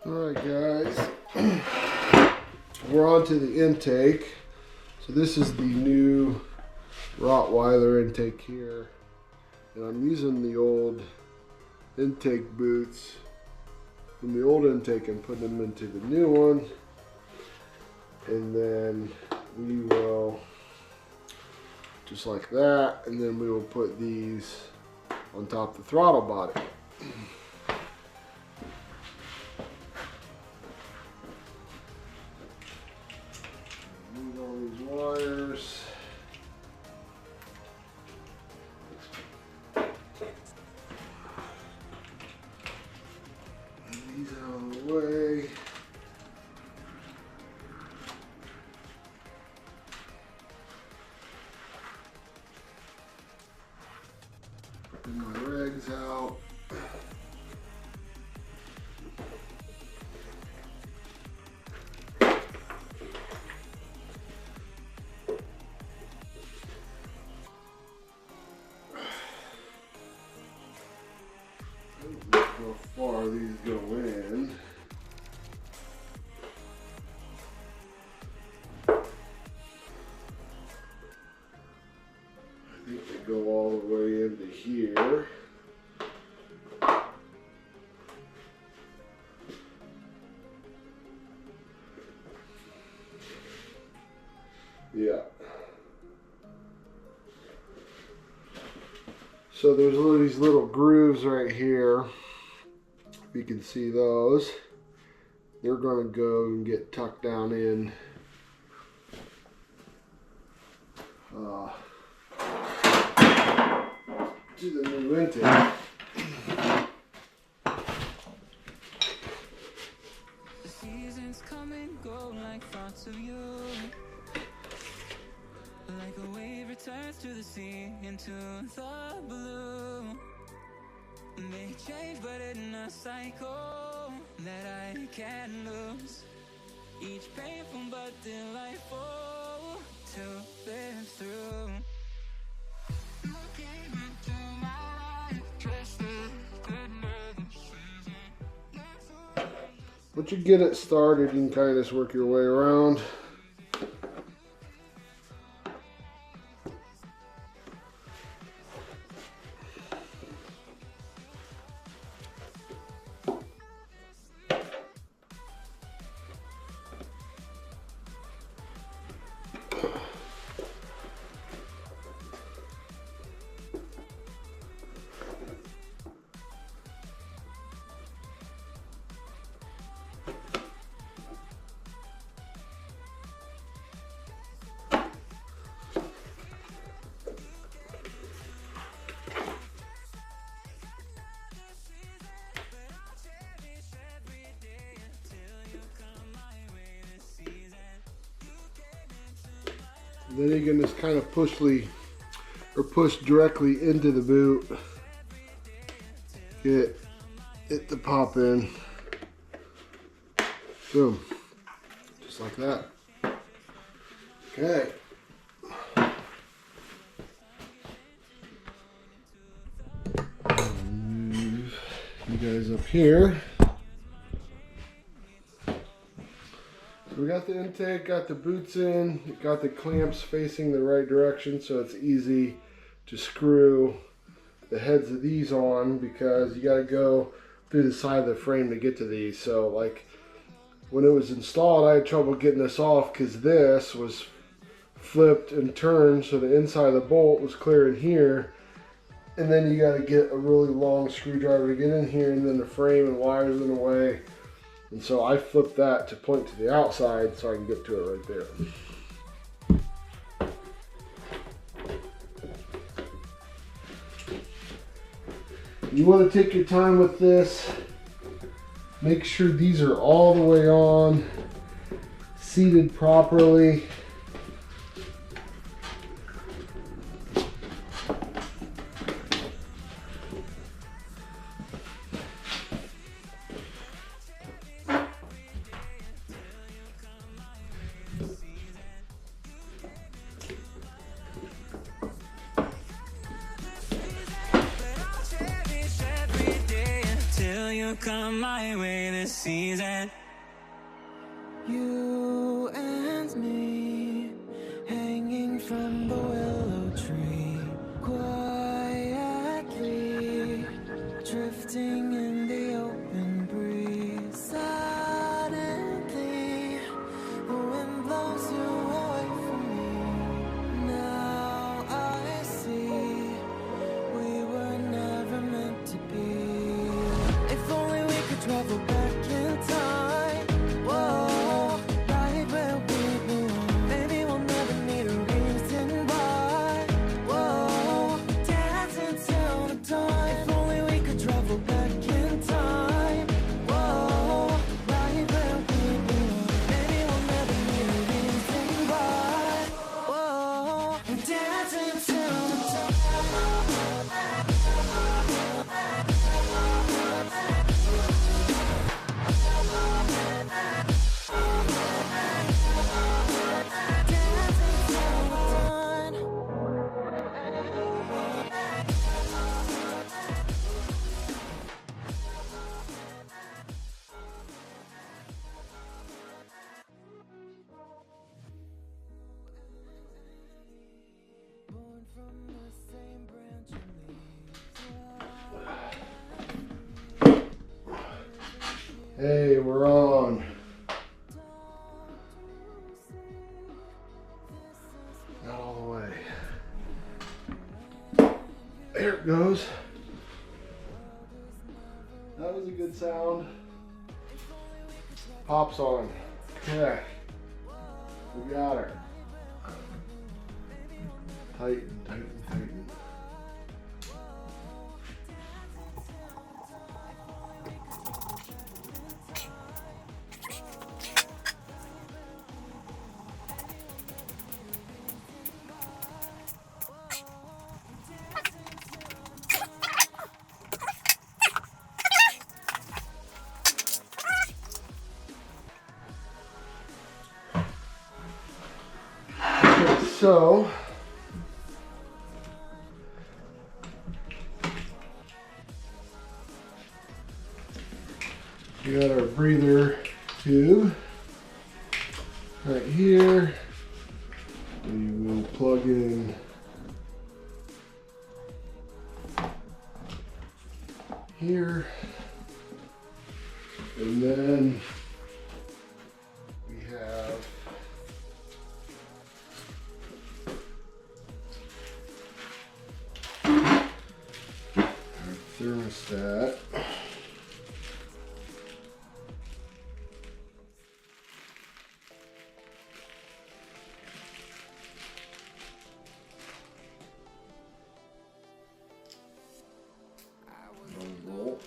Alright guys, we're on to the intake. So this is the new Rottweiler intake here. And I'm using the old intake boots from the old intake and putting them into the new one. And then we will, just like that, and then we will put these on top of the throttle body. Move all these wires. And these out of the way. Putting my rags out. How far these go in. I think they go all the way into here. Yeah. So there's these little grooves right here. If you can see those, they're going to go and get tucked down in to the new intake. The seasons come and go like thoughts of you. Like a wave returns to the sea, into the blue. They change, but in a cycle that I can't lose. Each painful but delightful to live through. Looking into my life, just another season. Once you get it started, you can kind of just work your way around. Then you can just kind of push directly into the boot. Get it to pop in. Boom. Just like that. Okay. Move you guys up here. We got the intake, got the boots in, got the clamps facing the right direction, so it's easy to screw the heads of these on, because you got to go through the side of the frame to get to these. So like when it was installed, I had trouble getting this off because this was flipped and turned, so the inside of the bolt was clear in here, and then you got to get a really long screwdriver to get in here, and then the frame and wires in the way. And so I flipped that to point to the outside so I can get to it right there. You want to take your time with this. Make sure these are all the way on, seated properly. come my way this season. You and me, hanging from the willow tree, quietly drifting in the open breeze. Suddenly, the wind blows you away from me. Now I see we were never meant to be. If only we could travel back in time. Whoa. Hey, we're on. Not all the way. There it goes. That was a good sound. Pops on. Okay. We got her. Tighten, tighten, tighten. So, we got our breather tube right here. We will plug in here, and then we have thermostat. Volt.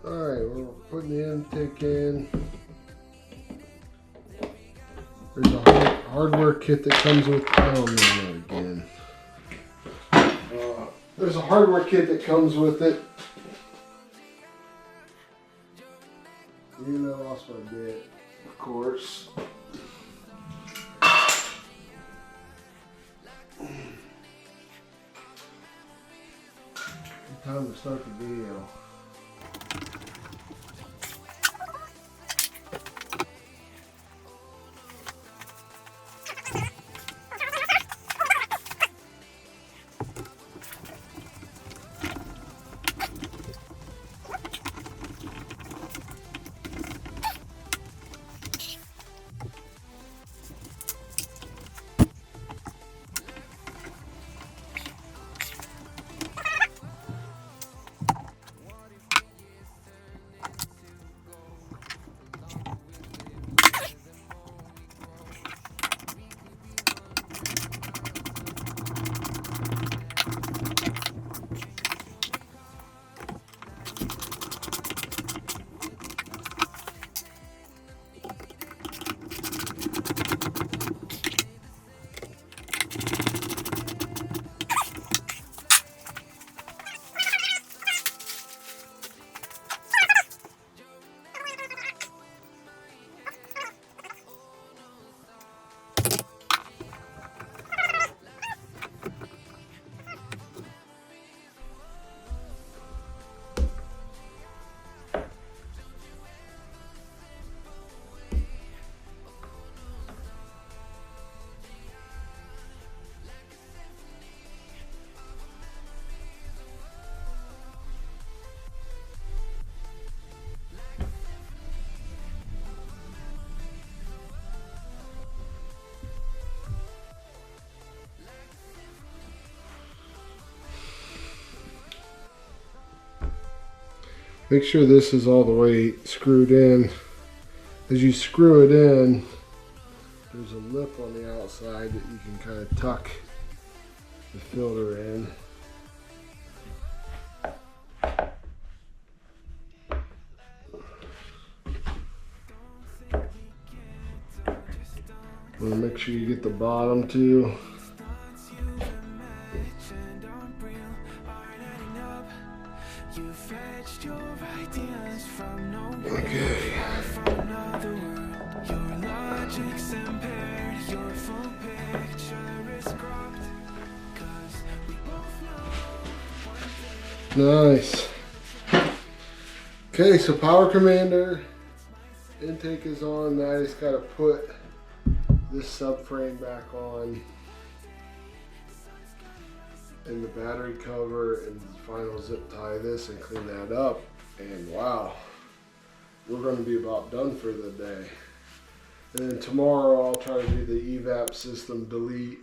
Alright, we're putting the intake in. There's a hardware kit that comes with, oh no, not again. There's a hardware kit that comes with it. And I lost my bit, of course. Time to start the video. Make sure this is all the way screwed in. As you screw it in, there's a lip on the outside that you can kind of tuck the filter in. Want to make sure you get the bottom too. Okay. Nice. Okay, so power commander intake is on. Now I just gotta put this subframe back on, and the battery cover, and final zip tie this and clean that up. And wow, we're going to be about done for the day. And then tomorrow I'll try to do the evap system delete